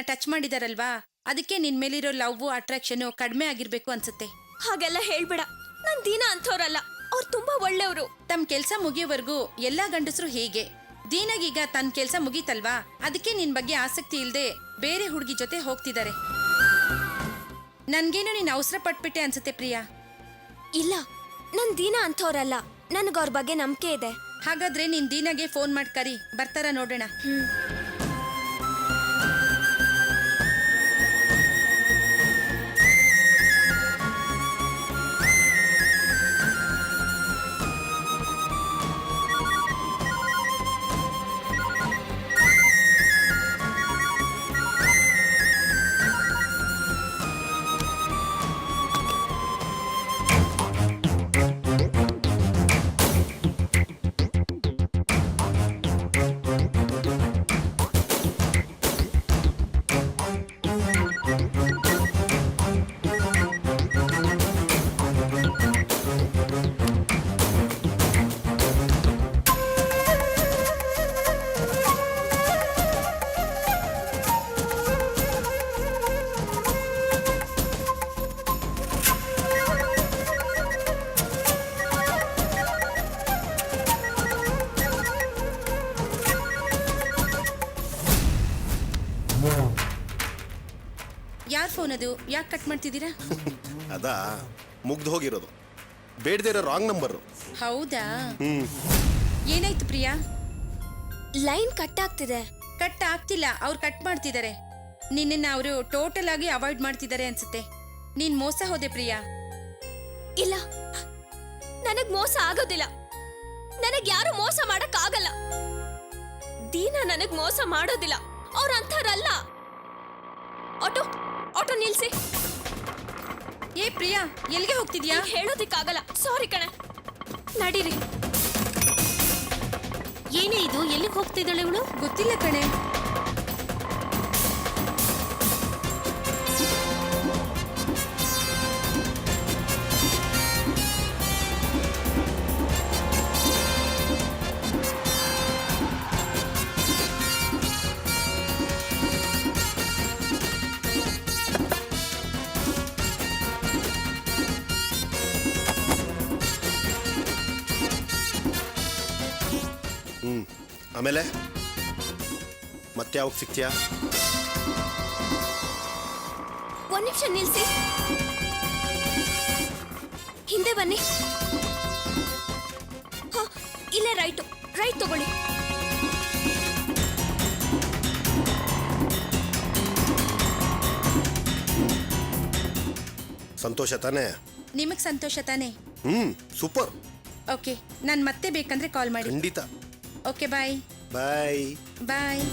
Touch ಮಾಡಿದಾರಲ್ವಾ, ಅದಕ್ಕೆ ನಿನ್ ಮೇಲಿರೋ ಲವ್ ಅಟ್ರಾಕ್ಷನ್ ಕಡಿಮೆ ಆಗಿರ್ಬೇಕು ಅನ್ಸುತ್ತೆ. ಹಾಗೆಲ್ಲ ಹೇಳ್ಬೇಡ, ನನ್ ದೀನಾ ಅಂಥವ್ರಲ್ಲ, ಅವ್ರು ತುಂಬಾ ಒಳ್ಳೆಯವರು. ತಮ್ಮ ಕೆಲ್ಸ ಮುಗಿಯೋವರೆಗೂ ಎಲ್ಲಾ ಗಂಡಸರು ಹೀಗೆ. ದೀನಗೀಗ ತನ್ನ ಕೆಲ್ಸ ಮುಗೀತಲ್ವಾ, ಅದಕ್ಕೆ ನಿನ್ ಬಗ್ಗೆ ಆಸಕ್ತಿ ಇಲ್ದೆ ಬೇರೆ ಹುಡುಗಿ ಜೊತೆ ಹೋಗ್ತಿದ್ದಾರೆ. ನನ್ಗೇನು ನೀನ್ ಅವಸರ ಪಟ್ಬಿಟ್ಟೆ ಅನ್ಸುತ್ತೆ ಪ್ರಿಯಾ. ಇಲ್ಲ, ನನ್ ದೀನಾ ಅಂಥವ್ರಲ್ಲ, ನನಗ ಅವ್ರ ಬಗ್ಗೆ ನಂಬಿಕೆ ಇದೆ. ಹಾಗಾದ್ರೆ ನಿನ್ ದೀನಾಗೆ ಫೋನ್ ಮಾಡಿ ಕರಿ, ಬರ್ತಾರ ನೋಡೋಣ. ಯಾರ್ ಫೋನ್ ಅದು? ಯಾಕೆ ಕಟ್ ಮಾಡ್ತಿದ್ದೀರಾ? ಅದಾ ಮುಗ್ದು ಹೋಗಿರೋದು, ಬೇಡದೇ ಇರೋ ರಾಂಗ್ ನಂಬರ್. ಹೌದಾ? ಏನಾಯ್ತು ಪ್ರಿಯಾ? ಲೈನ್ ಕಟ್ ಆಗ್ತಿದೆ. ಕಟ್ ಆಗ್ತಿಲ್ಲ, ಅವ್ರು ಕಟ್ ಮಾಡ್ತಿದ್ದಾರೆ. ನಿನ್ನ ಅವರು ಟೋಟಲ್ ಆಗಿ ಅವಾಯ್ಡ್ ಮಾಡ್ತಿದ್ದಾರೆ ಅನ್ಸುತ್ತೆ. ನೀನ್ ಮೋಸ ಹೋದೆ ಪ್ರಿಯಾ. ಇಲ್ಲ, ನನಗ್ ಮೋಸ ಆಗೋದಿಲ್ಲ. ನನಗ್ ಯಾರು ಮೋಸ ಮಾಡಕ್ ಆಗಲ್ಲ. ದೀನಾ ನನಗ್ ಮೋಸ ಮಾಡೋದಿಲ್ಲ, ಅವ್ರ ಅಂಥವ್ರಲ್ಲ. ಆಟೋ ಆಟೋ ನಿಲ್ಸಿ. ಏ ಪ್ರಿಯಾ, ಎಲ್ಲಿಗೆ ಹೋಗ್ತಿದ್ಯಾ? ಹೇಳೋದಿಕ್ಕಾಗಲ್ಲ, ಸಾರಿ ಕಣೆ. ನಡೀರಿ. ಏನೇ ಇದು? ಎಲ್ಲಿಗೆ ಹೋಗ್ತಿದ್ದಾಳೆ ಇವಳು? ಗೊತ್ತಿಲ್ಲ ಕಣೆ. ಆಮೇಲೆ ಮತ್ತೆ ಯಾವಾಗ ಸಿಗ್ತೀಯಾ? ಒಂದ್ ನಿಮಿಷ ನಿಲ್ಸಿ. ಹಿಂದೆ ಬನ್ನಿ. ಇಲ್ಲೇ ರೈಟ್ ತಗೊಳ್ಳಿ. ಸಂತೋಷ ತಾನೇ? ನಿಮಗ್ ಸಂತೋಷ ತಾನೇ? ಸೂಪರ್. ಓಕೆ, ನಾನ್ ಮತ್ತೆ ಬೇಕಂದ್ರೆ ಕಾಲ್ ಮಾಡಿ. ಖಂಡಿತ. ಓಕೆ, ಬಾಯ್. ಬಾಯ್. ಬಾಯ್.